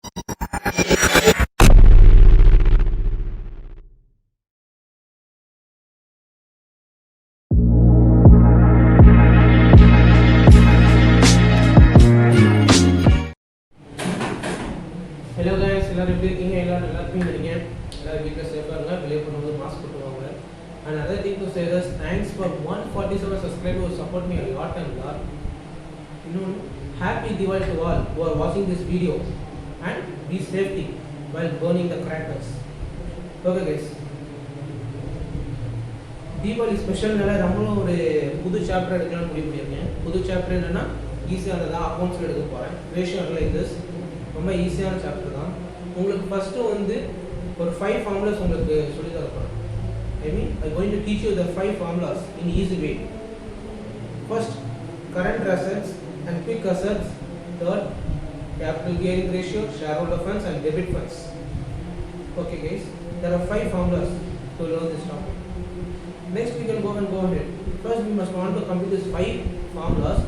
Hello guys, எல்லாரும் எப்படி இருக்கீங்க? எல்லாரும் நல்லா இருக்கீங்க. எல்லாரும் வீட்ல சேஃபா இருங்க. வெளிய போகும்போது மாஸ்க் போட்டு வாங்க. And another thing to say is thanks for 147 subscribers who support me a lot and lot. You know, happy Diwali to all who are watching this video and be safety while burning the crackers. Okay guys. Deepavali ஸ்பெஷல்னால நம்மளும் ஒரு புது chapter எடுக்கலாம்னு முடிவு பண்ணியிருக்கேன். புது chapter என்னன்னா ஈஸியானதாக அக்கௌண்ட்ஸில் எடுக்க போகிறேன். ரேஷியோ லைக் திஸ் ரொம்ப ஈஸியான சாப்டர் தான். உங்களுக்கு ஃபஸ்ட்டு வந்து ஒரு 5 ஃபார்முலாஸ் உங்களுக்கு சொல்லி தரப்போகிறேன். I going to teach you the 5 formulas in easy way. First, current assets and quick assets. Third, capital gearing ratio, shareholder funds and debit funds. Okay guys, there are 5 formulas to learn this topic. Next we can go ahead. First we must want to complete these 5 formulas.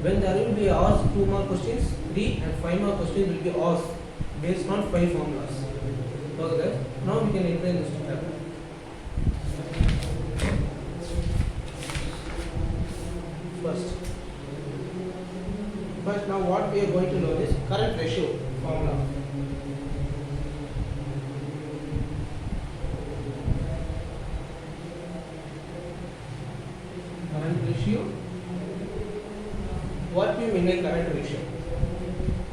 When there will be asked 2 more questions, 3 and 5 more questions will be asked based on 5 formulas. Okay guys, now we can enter this chapter. First now what we are going to learn is current ratio formula. Current ratio. What we mean by current ratio?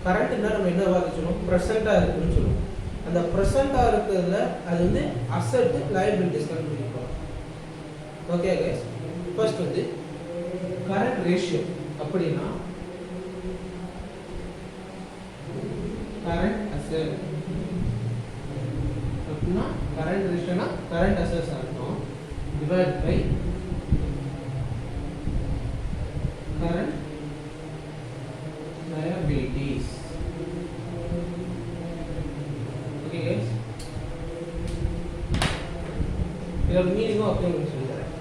Current என்ன நம்ம என்ன வார்த்தை சொல்லுவோம்? பிரசன்ட்டா இருக்குன்னு சொல்லுவோம். அந்த பிரசன்ட்டா இருக்கிறதுல அது வந்து அசெட் லைபிலிட்டிஸ் கண்டுபிடிப்போம். ஓகே गाइस, ஃபர்ஸ்ட் வந்து கரண்ட் ரேஷியோ அப்படினா current asset அப்படினா current ratio current assets அர்த்தம் divided by current liabilities. Okay guys, இதோட மீனிங் அப்படியே உங்களுக்கு சொல்லி தரேன்.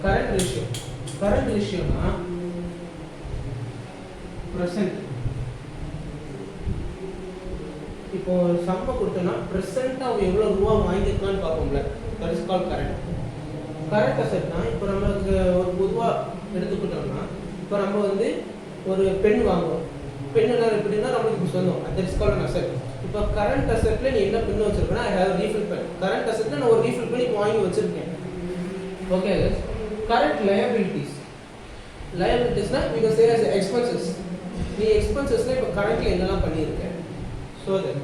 current ratio னா present. இப்போ சம்பளம் கொடுத்தனா பிரசன்ட்டா அவன் எவ்வளவு ரூபாய் வாங்கிருக்கான்னு பாப்போம்ல, that is called current asset னா இப்போ நமக்கு ஒரு பொதுவா எடுத்துக்கிட்டோம்னா இப்போ நம்ம வந்து ஒரு பென் வாங்குறோம். பென்னுனா எப்படின்னா நமக்கு சொந்தம், that is called an asset. இப்போ current assetல நீ என்ன பென் வச்சிருக்கனா I have a refill pen. current assetல நான் ஒரு refill pen இப்போ வாங்கி வச்சிருக்கேன். ஓகே guys, current liabilities னா we can say as expenses. நீ எக்ஸ்பென்சஸ்ல இப்போ கரண்ட்ல என்னலாம் பண்ணியிருக்க. So that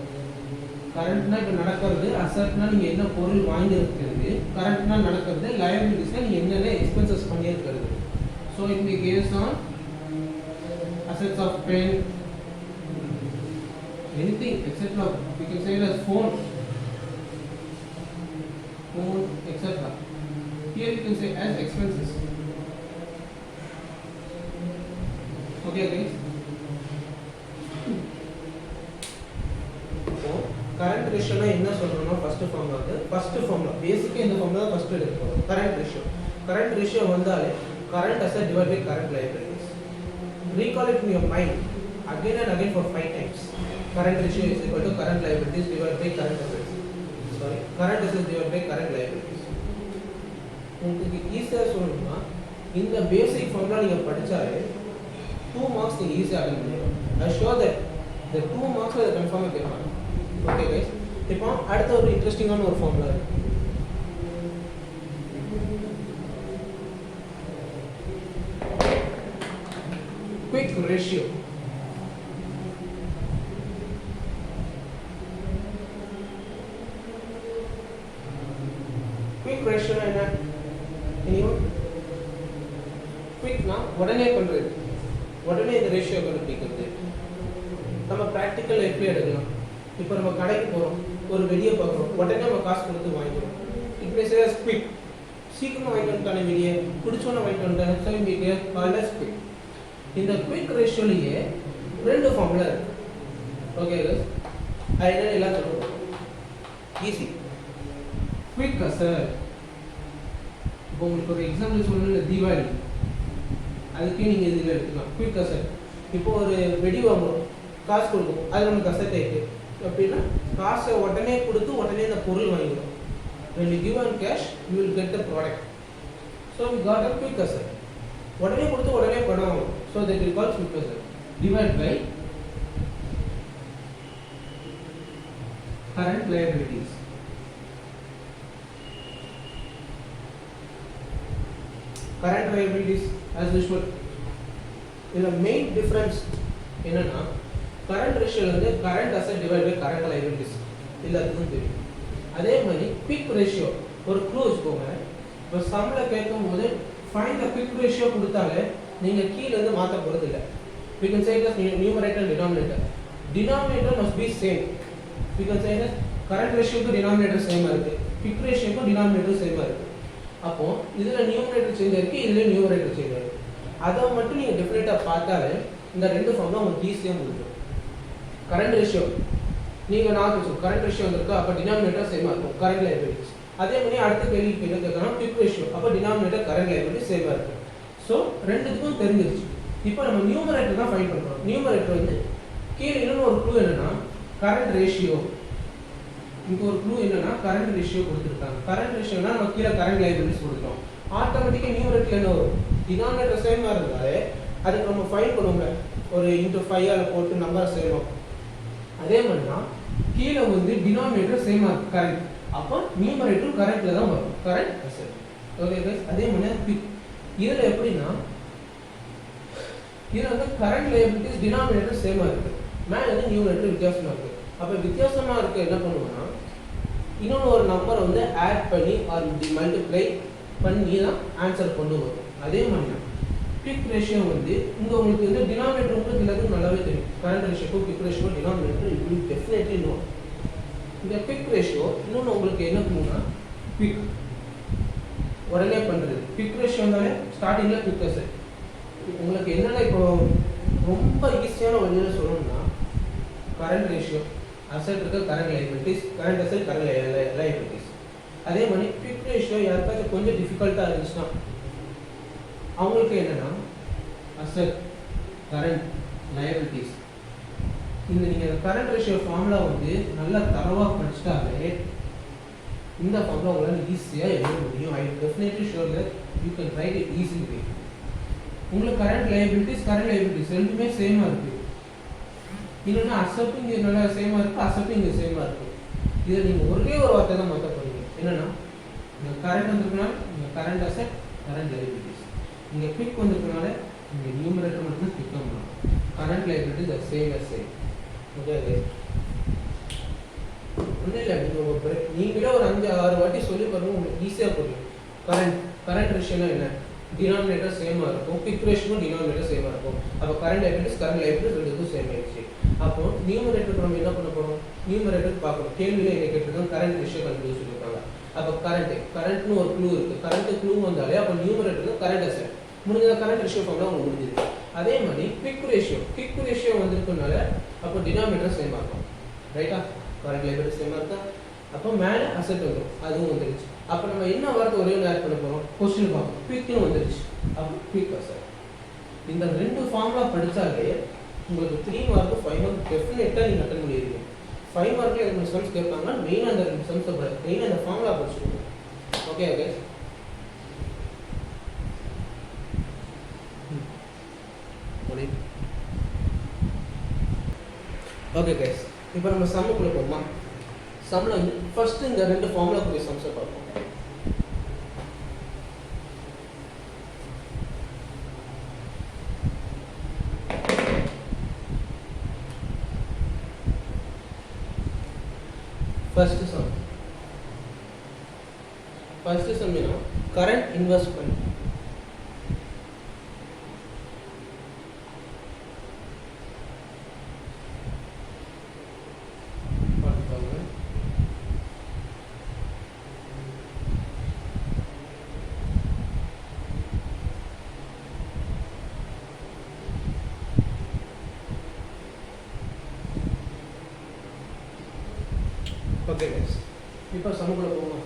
கரண்ட்னா இப்போ நடக்கிறது, அசெட்னா நீங்க என்ன பொருள் வாங்கி இருக்கிறது, கரண்ட்னா நடக்கிறது, liabilitiesனா நீங்க என்னென்ன எக்ஸ்பென்சஸ் பண்ணி இருக்கிறது. So in the case on assets of pen, anything except of we can say as phone etc. Here you can say as expenses. Okay guys, current ratio னா என்ன சொல்றோம்னா ஃபர்ஸ்ட் ஃபார்முலா பேசிக்கா இந்த ஃபார்முலா ஃபர்ஸ்ட் எடுத்துக்கோங்க. current ratio வந்தாலே current asset divided by current liabilities. Recall it in your mind again and again for 5 times. Current ratio is equal to current liabilities divided by current assets. Current assets divided by current liabilities. உங்களுக்கு ஈஸியா சொல்லணும்னா இந்த பேசிக் formula நீங்க படிச்சாலே 2 marks நீங்க ஈஸியா attend பண்ணலாம். I sure that the 2 marks will confirm கேட்பாங்க. Okay guys, இப்போ அடுத்த ஒரு இன்ட்ரஸ்டிங்கான ஒரு ஃபார்முலா இருக்கு. quick ratio. quick ratio என்ன? anyone? quick னா உடனே பண்றது, உடனே இந்த ரேஷியோ கண்டுபிடிக்கிறது. நம்ம பிராக்டிகல் லைஃப்ல எடுக்கலாம். இப்போ நம்ம கடைக்கு போறோம், ஒரு வெளிய பார்க்குறோம், உடனே நம்ம காசு கொடுத்து வாங்கிக்கிறோம். இப்போ சேஸ் குவிக், சீக்கிரமா வாங்கிட்டு வந்துட்டானே வெளியே, பிடிச்சோன்னு வாங்கிட்டு வந்துட்டேன், ஸோ இங்கே கால் அஸ் குவிக். இந்த குவிக் ரேஷியோலயே 2 ஃபார்முலா இருக்கு. ஓகே गाइस, ஐடியா எல்லாம் சொல்லுவோம். Easy quick asset. இப்போ உங்களுக்கு ஒரு எக்ஸாம்பிள் சொல்லணும்னா தீபாவளி, அதுக்கே நீங்கள் இதில் எடுத்துக்கலாம். Quick asset. இப்போ ஒரு வெடி வாங்குறோம், காசு கொடுக்கும், அது நமக்கு அசெட் ஆயிட்டு. அப்படின்னா காசை உடனே கொடுத்து உடனே அந்த பொருள் வாங்கிடும். when you give on cash you will get the product. so we got a quick asset. உடனே கொடுத்து உடனே பணம் வாங்கும். so that we call quick asset. divide by current liabilities. current liabilities as usual. இந்த மெயின் டிஃபரன்ஸ் என்னன்னா current ரேஷியோல வந்து current asset divide by current liabilities எல்லாத்துக்கும் தெரியும். அதே மாதிரி குவிக் ரேஷியோ ஒரு க்ளூ வச்சுக்கோங்க. இப்போ சம்ல கேட்கும்போது ஃபைண்ட் த குவிக் ரேஷியோ கொடுத்தாலே நீங்க கீழ இருந்து மாத்த போறது இல்ல. we can say that numerator and denominator must be same. we can say that current ratio க்கு denominator சேமா இருக்கு, குவிக் ரேஷியோக்கு denominator சேமா இருக்கு. அப்போ இதுல நியூமரேட்டர் சேஞ்ச் இருக்கு, இதுல நியூமரேட்டர் சேஞ்ச் இருக்கு. அதை மட்டும் நீங்க டெஃபினட்டா பார்த்தாலே இந்த ரெண்டு ஃபார்முலா உங்களுக்கு ஈஸியா முடியும். கரண்ட் ரேஷியோ நீங்க நான் சொல்றேன் கரண்ட் ரேஷியோ வந்திருக்கு, அப்ப டினாமினேட்டர் சேமா இருக்கும் கரண்ட் லைபிலிட்டிஸ். அதே மாதிரி அடுத்த கேள்விக்கு என்ன கேட்கறோம் குவிக் ரேஷியோ, அப்ப டினாமினேட்டர் கரண்ட் லைபிலிட்டிஸ் சேமா இருக்கும். சோ ரெண்டுத்துக்கும் தெரிஞ்சிருச்சு. இப்போ நம்ம நியூமரேட்டர் தான் ஃபைண்ட் பண்றோம். நியூமரேட்டர் வந்து கீழ இன்னொரு ஒரு க்ளூ என்னன்னா கரண்ட் ரேஷியோ. இங்க ஒரு க்ளூ என்னன்னா கரண்ட் ரேஷியோ கொடுத்திருக்காங்க. கரண்ட் ரேஷியோனா நம்ம கீழ கரண்ட் லைபிலிட்டிஸ் கொடுத்துட்டோம். ஆட்டோமேட்டிக்கா நியூமரேட்டர் என்ன வரும், டினாமினேட்டர் சேமா இருந்தாலே அதுக்கு நம்ம ஃபைண்ட் பண்ணுவோங்க, ஒரு இன்டு 5 ஆல போட்டு நம்பர் சேரும். அதே மாதிரி தான் கீழ வந்து டினாமினேட்டர் சேமா இருக்கு கரண்ட், அப்ப நியூமரேட்டர் கரண்ட்ல தான் வரும், கரண்ட் அசெட். ஓகே गाइस, அதே மாதிரி குவிக் இதுல எப்படின்னா இதுல வந்து கரண்ட் லைபிலிட்டிஸ் டினாமினேட்டர் சேமா இருக்கு, மேல வந்து நியூமரேட்டர் வித்தியாசமா இருக்கு. அப்ப வித்தியாசமா இருக்கு என்ன பண்ணுவோம்னா இன்னொரு ஒரு நம்பர் வந்து ஆட் பண்ணி ஆர் மல்டிப்ளை பண்ணி தான் ஆன்சர் கொண்டு வரும். அதே மாதிரி தான் குவிக் ரேஷியோ வந்து இங்க உங்களுக்கு வந்து டினாமினேட்டர் உங்களுக்கு எல்லாத்துக்கும் நல்லாவே தெரியும். Current ratio quick ratio denominator you will definitely know. இந்த குவிக் ரேஷியோ இன்னொன்று உங்களுக்கு என்ன பண்ணுன்னா குவிக் உடனே பண்றது. குவிக் ரேஷியோனாலே ஸ்டார்டிங்ல குவிக் அசெட். உங்களுக்கு என்னன்னா இப்போ ரொம்ப ஈஸியான வழியில சொல்லணும்னா கரண்ட் ரேஷியோ அசெட் இருக்க current liabilities, current asset current liabilities. அதே மாதிரி குவிக் ரேஷியோ யாருக்காச்சும் கொஞ்சம் டிஃபிகல்ட்டா இருந்துச்சுன்னா அவங்களுக்கு என்னன்னா அசெட் கரண்ட் லைபிலிட்டிஸ் இந்த நீங்க கரண்ட் ரேஷியோ ஃபார்முலா வந்து நல்லா தரவா படிச்சிட்டாலே இந்த ஃபார்முலா உங்களால ஈஸியா எழுத முடியும். I definitely sure that you can write it easily. உங்களுக்கு கரண்ட் லைபிலிட்டிஸ் ரெண்டுமே சேமா இருக்கு. இன்னொன்று அசெப்டிங் நல்லா சேமா இருக்கு, அசெப்டிங் சேமா இருக்கு. இதை நீங்க ஒரே ஒரு வார்த்தை தான் மாற்ற போறீங்க. என்னன்னா இந்த கரண்ட் வந்திருக்கனால இந்த கரண்ட் அசெட் கரண்ட் லைபிலிட்டிஸ், இங்க குவிக் வந்திருக்கனால இங்க நியூமரேட்டர் மட்டும் குவிக் பண்ணலாம். Current liabilities the same as same. Okay guys, ஒண்ணு இல்ல நீங்களே ஒரு 5-6 வாட்டி சொல்லி பாருங்க, உங்களுக்கு ஈஸியா புரியும். கரண்ட் ரேஷியோனா என்ன, டினாமினேட்டர் சேமா இருக்கும், குவிக் ரேஷியோ டினாமினேட்டர் சேமா இருக்கும். அப்ப கரண்ட் லைபிலிட்டிஸ் ரெண்டுக்கும் சேம் ஆயிடுச்சு. அப்போ நியூமரேட்டர் நம்ம என்ன பண்ண போறோம், நியூமரேட்டர் பார்க்கணும். கேள்வியில என்ன கேட்டிருக்காங்க, கரண்ட் ரேஷியோ கண்டுபிடிச்சு சொல்லிருக்காங்க. அப்ப கரண்ட்னு ஒரு க்ளூ இருக்கு. கரண்ட் க்ளூ வந்தாலே அப்ப நியூமரேட்டர் கரண்ட் அசெட் முடிஞ்ச கரண்ட் ரேஷியோ ஃபார்முலா உங்களுக்கு முடிஞ்சிருக்கு. அதே மாதிரி குவிக் ரேஷியோ வந்திருக்கனால அப்ப டினாமினேட்டர் சேமா இருக்கும். ரைட்டா, கரண்ட் லைபிலிட்டிஸ் சேமா இருக்கா, அப்ப மேல அசெட் வந்துரும், அதுவும் வந்துருச்சு. அப்ப நம்ம என்ன வார்த்தை ஒரே ஆட் பண்ண போறோம், क्वेश्चन பார்ப்போம். குவிக்னு வந்துருச்சு, அப்ப குவிக் அசெட். இந்த ரெண்டு ஃபார்முலா படிச்சாலே உங்களுக்கு 3 மார்க் 5 மார்க் டெஃபினட்டா நீங்க அட்டெண்ட் பண்ணிடுவீங்க. 5 மார்க்ல இந்த சம்ஸ் கேட்பாங்க, மெயினா அந்த ரெண்டு சம்ஸ் படிங்க, மெயினா அந்த ஃபார்முலா படிச்சுக்கோங்க. ஓகே गाइस, ஓகே गाइस, இப்போ நம்ம சம்முக்குள்ள போறோமா. சம்ல வந்து ஃபர்ஸ்ட் இந்த ரெண்டு ஃபார்முலா கூடிய சம்ஸை பார்ப்போம். First sum you know current investment. Okay guys, இப்போ சமக்குள்ள போவோம்.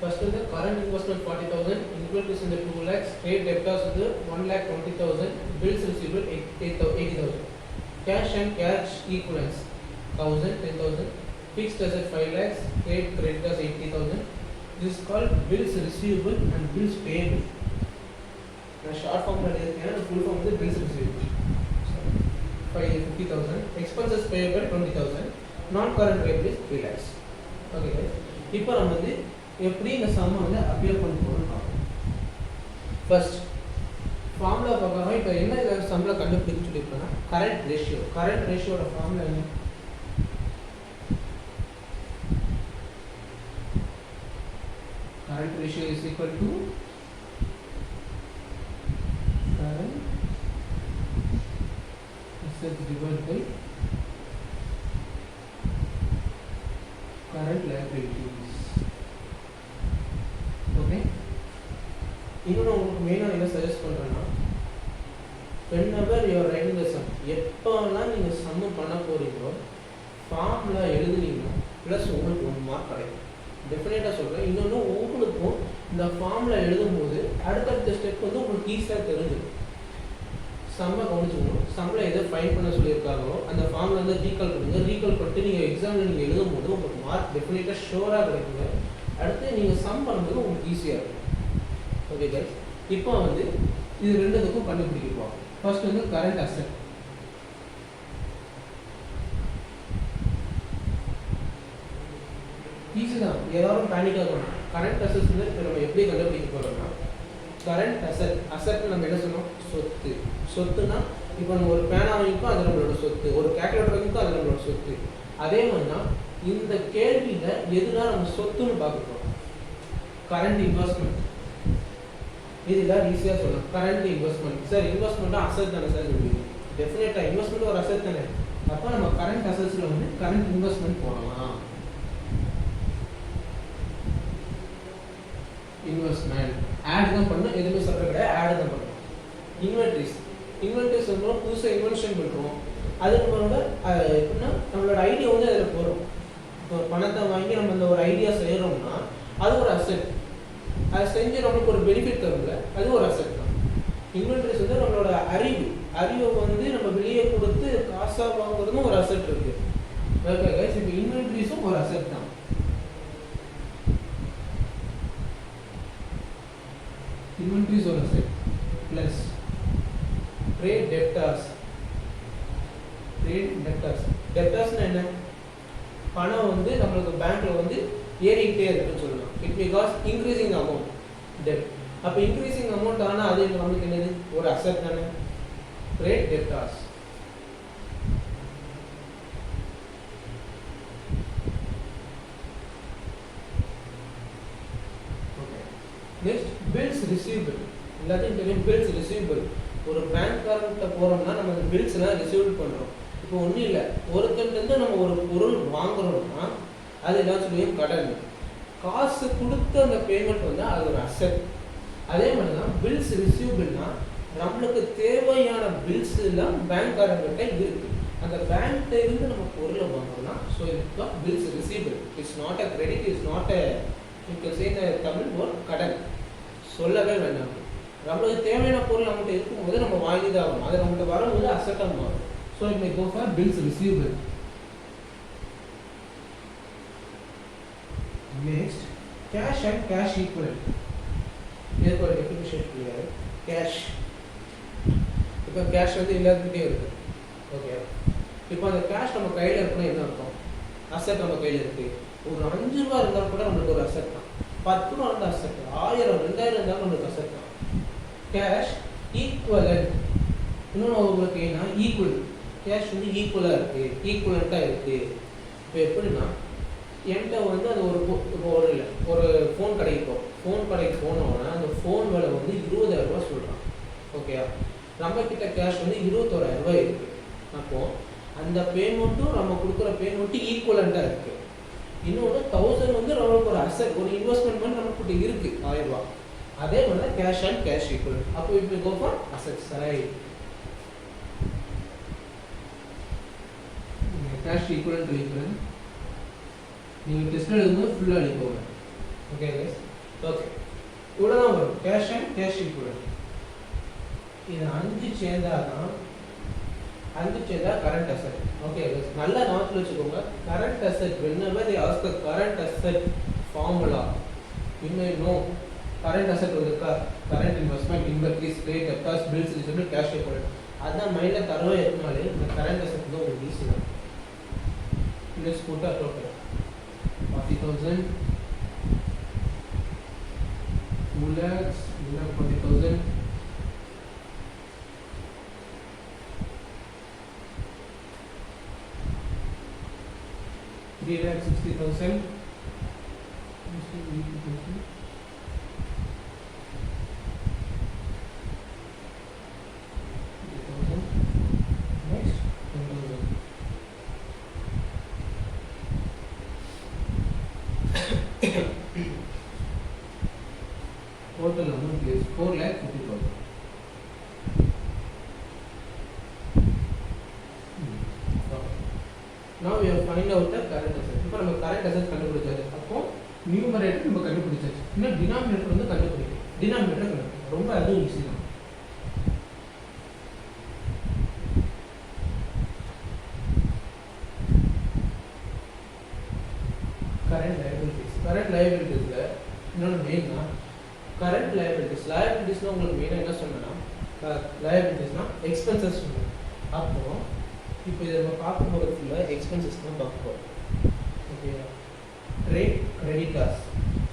First the current investment 40,000, equity in the 2 lakhs, trade debtors is 1,20,000, bills receivable 80,000, cash and cash equivalents 1000, 10,000. Fixed asset 5 lakhs, trade creditors 80,000. This is called bills receivable and bills payable. The short form and the full form is bills receivable. 50,000. Expenses payable 20,000. Non-current liability is 3 lakhs. Okay guys. இப்போ நம்ம வந்து எப்படி இந்த சம்ம வந்து appear பண்ண போறோம்னு பார்ப்போம். ஃபர்ஸ்ட் ஃபார்முலா பார்க்கறோம். இப்போ என்ன இந்த சம்ல கண்டுபிடிக்க சொல்லிருக்கேன்னா கரண்ட் ரேஷியோட ஃபார்முலா என்ன? Current ratio is equal to current assets divided by current liabilities. Okay. இன்னும் உங்களுக்கு மெயினாக என்ன சஜஸ்ட் பண்ணுறேன்னா whenever you are writing the sum, எப்போலாம் நீங்கள் சம்மு பண்ண போகிறீங்களோ ஃபார்முலா எழுதுனீங்கன்னா ப்ளஸ் உங்களுக்கு 1 மார்க் கிடைக்கும். டெஃபினட்டாக சொல்கிறேன். இன்னொன்று உங்களுக்கும் இந்த ஃபார்முலா எழுதும்போது அடுத்தடுத்த ஸ்டெப் வந்து உங்களுக்கு ஈஸியாக தெரிஞ்சிடும். சம்மை கவனிச்சுக்கணும். சம்மில் எதை ஃபைன் பண்ண சொல்லியிருக்காங்களோ அந்த ஃபார்முலா வந்து ரீகால் பண்ணிட்டு நீங்கள் எக்ஸாமில் நீங்கள் எழுதும்போது உங்களுக்கு மார்க் டெஃபினட்டாக ஷோராக கிடைக்குங்க. அடுத்து நீங்கள் சம் பண்ணும்போது உங்களுக்கு ஈஸியாக இருக்கும். ஓகே கைஸ், இப்போ வந்து இது ரெண்டுத்துக்கும் கண்டுபிடிக்கிறோம். ஃபர்ஸ்ட் வந்து கரண்ட் அசெட். ஈஸி தான், எல்லாரும் பேனிக் ஆகணும். கரண்ட் அசெட்ஸ் வந்து நம்ம எப்படி கண்டுபிடிக்க போகிறோம்னா கரண்ட் அசெட் நம்ம என்ன சொன்னோம்? சொத்துனா இப்போ நம்ம ஒரு பேனா வாங்கிப்போம், அது நம்மளோட சொத்து. ஒரு கேல்குலேட்டர் வாங்கிப்போம், அது நம்மளோட சொத்து. அதே மாதிரி தான் இந்த கேள்வியில் எதுனா நம்ம சொத்துன்னு பார்க்குறோம். கரண்ட் இன்வெஸ்ட்மெண்ட், இதுதான் ஈஸியாக சொல்லலாம். Current investment. சார் இன்வெஸ்ட்மெண்ட்டாக அசெட் தானே சார் சொல்லுவீங்க? டெஃபினட்டாக இன்வெஸ்ட்மெண்ட் ஒரு அசெட் தானே. அப்போ நம்ம கரண்ட் அசெட்ஸில் வந்து கரண்ட் இன்வெஸ்ட்மெண்ட் போடலாம். இன்வெஸ்ட்மெண்ட் ஆட் தான் பண்ணணும், எதுவுமே சொல்கிற கிடையாது, ஆட் தான் பண்ணணும். இன்வென்ட்ரிஸ் வந்து புதுசாக இன்வென்ஷன் பண்ணுறோம். அது நம்மளோட எப்படின்னா நம்மளோட ஐடியா வந்து அதில் போகிறோம். இப்போ பணத்தை வாங்கி நம்ம இந்த ஒரு ஐடியா செய்கிறோம்னா அது ஒரு அசெட். அதை செஞ்சு நம்மளுக்கு ஒரு பெனிஃபிட் தரும்ல, அது ஒரு அசெட் தான். இன்வென்ட்ரிஸ் வந்து நம்மளோட அறிவை வந்து நம்ம வெளியே கொடுத்து காசாக வாங்குறதும் ஒரு அசெட் இருக்கு. ஓகே கைஸ், இப்போ இன்வென்ட்ரிஸும் ஒரு அசெட் தான். Inventories or asset plus trade debtors. Debtors என்ன? பணம் வந்து நம்மளுக்கு பேங்க்ல வந்து ஏறிக்கிட்டே இருக்குன்னு சொல்லலாம். இட் பிகாஸ் இன்க்ரீசிங் அமௌண்ட் டெப்ட். அப்போ இன்க்ரீசிங் அமௌண்ட் ஆனால் அது நம்மளுக்கு என்னது? ஒரு அசெட் தானே. trade debtors. Next bills receivable. எல்லாத்தையும் தெரியும் பில்ஸ் ரிசீவபிள். ஒரு பேங்க்காரன்கிட்ட போகிறோம்னா நம்ம அந்த பில்ஸ்லாம் ரிசீவ் பண்ணுறோம். இப்போ ஒன்றும் இல்லை, ஒருத்தர்கிட்ட நம்ம ஒரு பொருள் வாங்குறோம்னா அது எல்லாம் சொல்லுவோம் கடன். காசு கொடுத்து அந்த பேமெண்ட் வந்து அது ஒரு அசெட். அதே மாதிரி தான் பில்ஸ் ரிசீவபிள்னா நம்மளுக்கு தேவையான பில்ஸ் எல்லாம் பேங்க்காரங்கிட்ட இருக்குது. அந்த பேங்க்ல இருந்து நம்ம பொருளை வாங்குறோம்னா ஸோ இதுதான் bills receivable. It's not a credit, it's not a Tamil ஒரு கடன். சொல்லவே வேண்டாம். நம்மளுக்கு தேவையான பொருள் நம்மகிட்ட இருக்கும்போது நம்ம வாங்கி தான் ஆகணும். அது நம்மகிட்ட வரும்போது அசெட்டாக மாறும். So it may go for bills receivable. Next cash and cash equivalent. இதுக்கு ஒரு டெஃபினிஷன் கிடையாது. கேஷ் இப்போ கேஷ் வந்து எல்லாத்துக்கிட்டே இருக்குது. ஓகே, இப்போ அந்த கேஷ் நம்ம கையில் இருக்குன்னா என்ன அர்த்தம்? அசெட் நம்ம கையில் இருக்குது. ஒரு 5 ரூபா இருந்தால் கூட நம்மளுக்கு ஒரு அசெட் தான். 10 ரூபா இருந்தால் அசெட், 1000 2000 இருந்தாலும் நம்மளுக்கு அசெட் தான். Cash equivalent. இன்னொன்று உங்களுக்கு ஏன்னா ஈக்குவல். கேஷ் வந்து ஈக்குவலாக இருக்குது, ஈக்குவலண்ட்டாக இருக்குது. இப்போ எப்படின்னா என்கிட்ட வந்து அது ஒரு இல்லை, ஒரு ஃபோன் கடைக்கு போனோம்னா அந்த ஃபோன் விலை வந்து 20,000 ரூபா சொல்கிறான். ஓகே, நம்மக்கிட்ட கேஷ் வந்து 21,000 ரூபாய் இருக்குது. அப்போது அந்த பேமெண்ட்டும் நம்ம கொடுக்குற பேமெண்ட்டும் ஈக்குவலண்ட்டாக இருக்குது. இன்னொன்று 1000 வந்து நம்மளுக்கு ஒரு அசெட், ஒரு இன்வெஸ்ட்மெண்ட் பண்ணி நம்மகிட்ட இருக்கு 1000 ரூபா. அதே மாதிரி தான் கேஷ் அண்ட் கேஷ் ஈக்குவல். அப்போ இப்போ go for assets. Right, cash equal equal நீங்கள் டெஸ்ட் எழுதும்போது ஃபுல்லாக எழுதிக்கோங்க. ஓகே கைஸ், ஓகே இவ்வளோ தான் வரும். Cash and cash equal. இது 5 சேர்ந்தால் தான் and which is the current asset. Okay, நல்ல ஞாபகத்துல வச்சுக்கோங்க. Current asset, whenever they ask the current asset formula, you may know current asset வந்து current investment, inventories, trade, debtors, bills, receivable, cash equivalent. அதான் மைண்ட்ல தரவா எடுத்தாலே இந்த current asset வந்து உங்களுக்கு ஈஸி தான். Let's put a total 40,000, 2 lakhs, 40,000. 3,60,000. Next, 10,000. Total amount is 4,50,000. Now we have find out the current asset. இப்போ நம்ம current asset கண்டுபிடிச்சாச்சு. அப்போ numerator நம்ம கண்டுபிடிச்சாச்சு. இன்னும் denominator வந்து கண்டுபிடிக்கணும். denominator கண்டுபிடிக்கணும். ரொம்ப அதுவும் ஈஸி தான். current liabilities. current liabilitiesல இன்னொரு மெயின்னா current liabilities. liabilitiesனா உங்களுக்கு மெயினா என்ன சொன்னேன்னா liabilitiesனா expenses சொன்னேன். அப்போ இப்போ இதை நம்ம பார்க்க போகிறது ஃபுல்லாக எக்ஸ்பென்சஸ் தான் பார்க்க போகிறோம். ஓகேவா? ட்ரேட் கிரெடிட்டர்ஸ்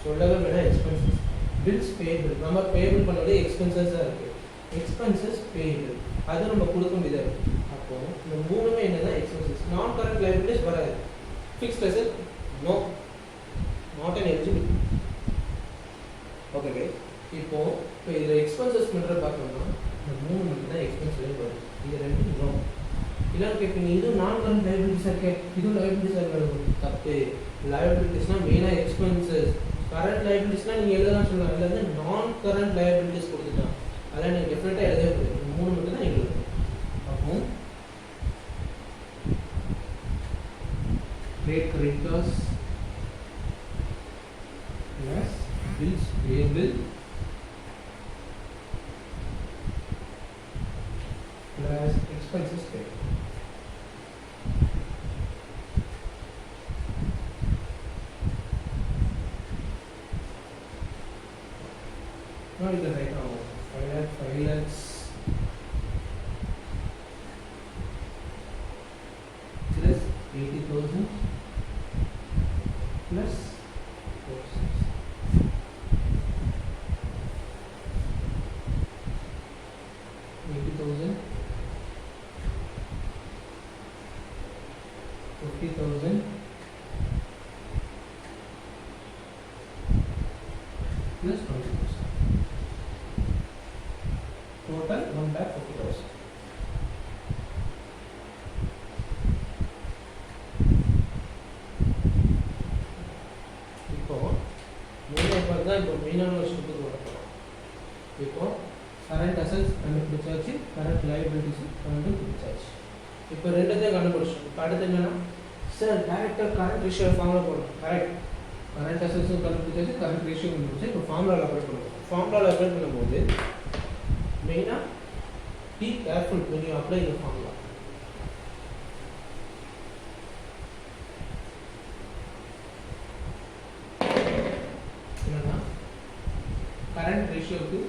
சொல்லவே வேணால் எக்ஸ்பென்சஸ். பில்ஸ் பேபிள் நம்ம பேபிள் பண்ணவே எக்ஸ்பென்சஸாக இருக்குது. எக்ஸ்பென்சஸ் பேபிள் அது நம்ம கொடுக்க முடியாது. அப்போது இந்த மூணுமே என்னன்னா எக்ஸ்பென்சஸ். நான் கரண்ட் லைபிலிட்டிஸ் வராது. Fixed asset no, not an eligible. Okay, இப்போ இதில் எக்ஸ்பென்சஸ் பண்ணுற பார்த்தோம்னா இந்த மூணு மட்டும் தான் எக்ஸ்பென்சஸ் வரும். இது ரெண்டு நோ. இல்லைன்னு கேட்பீங்க, இதுவும் நான் கரண்ட் லைபிலிட்டிஸாக இருக்கேன், இதுவும் லைபிலிட்டிஸாக இருக்கும். தப்பு. லைபிலிட்டிஸ்னால் மெயினாக எக்ஸ்பென்சஸ். கரண்ட் லைபிலிட்டிஸ்னால் நீங்கள் எழுதலாம் சொல்லலாம். இல்லை வந்து நான் கரண்ட் லைபிலிட்டிஸ் கொடுத்துட்டான், அதெல்லாம் நீங்கள் டெஃபினட்டாக எழுதவே முடியாது. மூணு மட்டும் தான் எங்களுக்கு. அப்போ trade creditors plus bills payable plus expenses paid. Now you can write down 5 lakhs plus 80,000 plus 80,000, 50,000 plus 20,000. Total 1,50,000. இப்போ மெயினான விஷயத்துக்கு வரப்போம். இப்போ கரண்ட் அசெட்ஸ் கண்டுபிடிச்சாச்சு, கரண்ட் லைபிலிட்டிஸ் கண்டுபிடிச்சாச்சு. இப்போ ரெண்டுத்தையும் கண்டுபிடிச்சோம். இப்போ அடுத்து என்னன்னா சார் டேரக்டாக கரண்ட் ரேஷியோ ஃபார்முலா போடணும். கரெக்ட். கரண்ட் அசெட்ஸும் கண்டுபிடிச்சாச்சு, கரண்ட் ரேஷியோ கண்டுபிடிச்சாச்சு. இப்போ ஃபார்முலாவில் அப்ளை பண்ணுவோம். ஃபார்முலாவில் அப்ளை பண்ணும்போது மெயினாக be careful when you apply the formula. என்னன்னா கரண்ட் ரேஷியோக்கு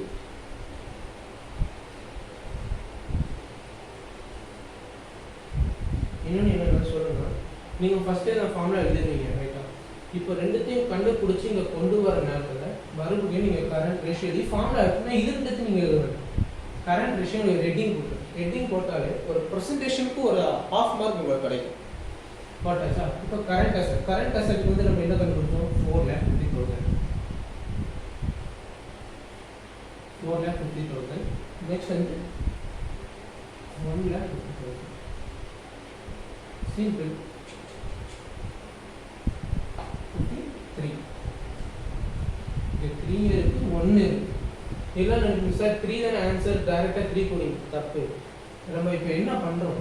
இன்னொன்று என்ன சொல்லுங்க, நீங்கள் ஃபஸ்ட்டே நான் ஃபார்முலா எழுதிருவீங்க ரைட்டா. இப்போ ரெண்டுத்தையும் கண்டுபிடிச்சி இங்கே கொண்டு வர நேரத்தில் மறுபடியும் நீங்கள் கரண்ட் ரேஷியோ எழுதி ஃபார்முலா இருக்குன்னா இது ரெண்டுத்தையும் நீங்கள் எழுதுவேன். கரண்ட் ரேஷியோ நீங்கள் ரெட்டிங் போட்டு ஹெட்டிங் போட்டாலே ஒரு ப்ரெசன்டேஷனுக்கு ஒரு ஹாஃப் மார்க் உங்களுக்கு கிடைக்கும். போட்டாச்சா? இப்போ கரண்ட் அசெட் வந்து நம்ம என்ன கண்டுபிடிச்சோம்? 4,50,000. 4,50,000. நெக்ஸ்ட் வந்து 1,50,000. சிம்பிள். 53. இங்கே 3 இருக்கு, 1 இருக்கு. இல்லை நினைப்பீங்க சார் 3 தானே ஆன்சர், டைரெக்டாக 3 கொடுங்க. தப்பு. நம்ம இப்போ என்ன பண்ணுறோம்?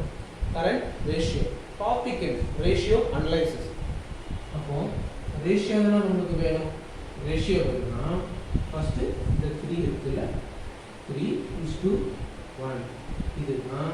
Current ratio topic ratio analysis. அப்போ ரேஷியோ தான் நம்மளுக்கு வேணும். ரேஷியோ வேணும்னா ஃபஸ்ட்டு இந்த 3 இருக்குல்ல, 3:1 இதுதான்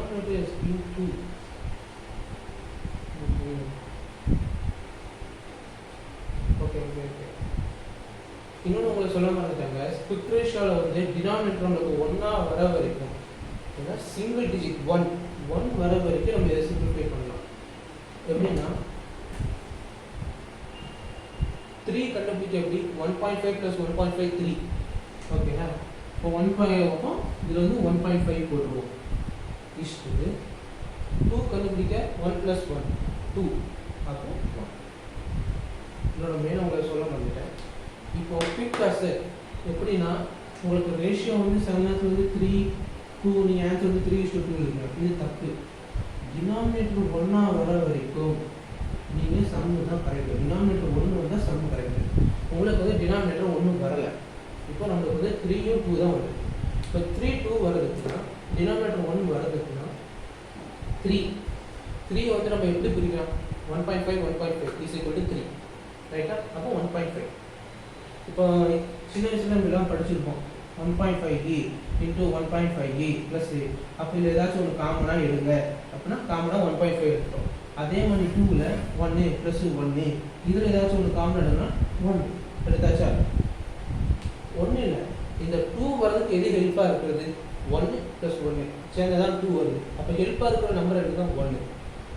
denominator is Q2. ஓகே. இன்னொன்று உங்களுக்கு சொல்ல மறந்துட்டாங்க, குவிக் ரேஷியோவில் வந்து டினாமினேட்டர் நம்மளுக்கு 1 வர வரைக்கும், ஏன்னா சிங்கிள் டிஜிட் 1 வர வரைக்கும் நம்ம இதை சிம்பிளிஃபை பண்ணலாம். எப்படின்னா 3 கண்டுபிடிக்க எப்படி 1.5 + 1.5 3. ஓகேங்களா? இப்போ 1.5 அப்போ இதில் வந்து 1.5 போட்டுருவோம். இஷ்டு 2 கண்டுபிடிக்க 1 + 1 2 அப்போ 1. இன்னொரு மெயின் உங்களுக்கு சொல்ல மறந்துட்டேன். இப்போ குவிக் அசெட் எப்படின்னா உங்களுக்கு ரேஷியோ வந்து சில நேரத்தில் வந்து 3:2, நீங்கள் ஆன்சர் வந்து 3:2 இருக்கணும். இது தப்பு. டினாமினேட்டர் 1 வர வரைக்கும் நீங்கள் சம்மு தான் கரெக்ட். டினாமினேட்டர் 1 வந்தால் சம்மு கரெக்ட். உங்களுக்கு வந்து டினாமினேட்டர் 1 வரலை. இப்போ நம்மளுக்கு வந்து 3யும் 2 தான் வருது. இப்போ 3 2 வருதுன்னா டினாமினேட்டர் 1 வருதுன்னா 3 வந்து நம்ம எப்படி பிரிக்கலாம்? 1.5 1.5 3, ரைட்டா? அப்போ 1.5. இப்போ சின்ன வயசுல நம்ம எல்லாம் படிச்சிருப்போம். 1.5e × 1.5e + a. அப்போ இதில் ஏதாச்சும் ஒன்று காமனாக எடுங்க அப்படின்னா காமனாக 1.5 எடுத்துட்டோம். அதே மாதிரி 2ல் 1a + 1a, இதில் ஏதாச்சும் ஒன்று காமன் எடுனா 1 எடுத்தாச்சா? 1 இல்லை, இந்த 2 வரதுக்கு எது ஹெல்ப்பாக இருக்கிறது? 1 + 1 சேர்ந்ததான் 2 வருது. அப்போ ஹெல்ப்பாக இருக்கிற நம்பர் எடுத்து தான் 1.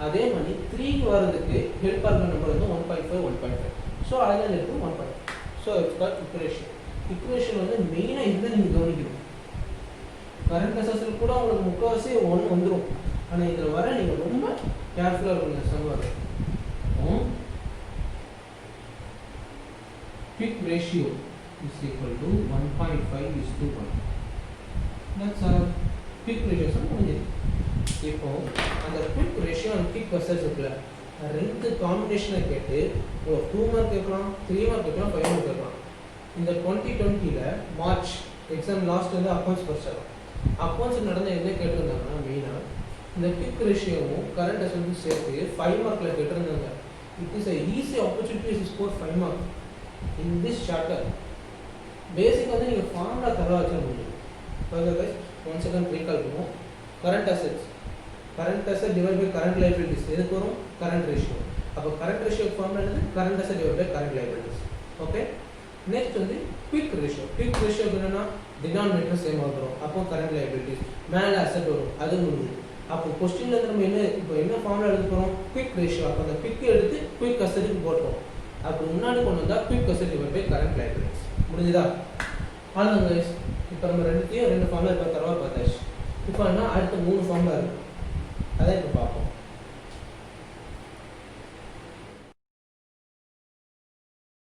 அதே மாதிரி 3 வரதுக்கு ஹெல்ப்பாக இருக்கிற நம்பர் வந்து 1.5. ஸோ அதில் இருக்குது 1.5. So it's called equation. Equation வந்து மெயினாக இதுதான் நீங்கள் கவனிக்கணும். கரண்ட் அசஸில் கூட உங்களுக்கு முக்கால்வாசி 1 வந்துடும். ஆனால் இதில் வர நீங்கள் ரொம்ப கேர்ஃபுல்லாக இருக்கணும். சம்வார் quick ratio is equal to 1.5:1. That's our quick ratio. முடிஞ்சது. இப்போ அந்த quick ratio and quick assets இருக்குல்ல, ரெண்டு காம்பினேஷனை கேட்டு 2 மார்க் கேட்கலாம், 3 மார்க் கேட்கலாம், 5 மார்க் கேட்கலாம். இந்த 2020 மார்ச் எக்ஸாம் லாஸ்ட் வந்து அக்கௌண்ட்ஸ் படிச்சாங்க. அக்கௌண்ட்ஸ் நடந்த என்ன கேட்டிருந்தாங்கன்னா மெயினாக இந்த குவிக் ரேஷியோவும் கரண்ட் அசெட்ஸும் சேர்த்து 5 மார்க்கில் கேட்டிருந்தாங்க. It is a easy opportunity to score 5 mark in this chapter. Basic வந்து நீங்கள் ஃபார்முலா தர வச்சா முடியும். Further guys one second recall பண்ணுவோம். Current asset divide by current liabilities எதுக்கு வரும்? Current ratio. அப்போ கரண்ட் ரேஷியோ ஃபார்முலா என்னது? Current asset divide by current liabilities. Okay. Next வந்து குவிக் ரேஷியோ. குவிக் ரேஷியோ என்னன்னா டினாமினேட்டர் சேம் வந்துடும். அப்போ கரண்ட் லைபிலிட்டிஸ் மேலே அசெட் வரும். அது முடியுது. அப்போ கொஸ்டின்ல இருந்து நம்ம என்ன ஃபார்முலா எழுத போகிறோம்? Quick ratio. அப்போ அந்த குவிக் எடுத்து குவிக் அசெட்டுக்கு போட்டோம். அப்போ முன்னாடி கொண்டு வந்தால் quick asset divide by current liabilities. முடிஞ்சுதா? அவ்வளோதான் கைஸ். இப்போ நம்ம ரெண்டு ஃபார்முலா இப்போ தரவா பார்த்தாச்சு. இப்போ என்ன அடுத்த 3 ஃபார்முலா இருக்குது, அதை இப்போ பார்ப்போம்.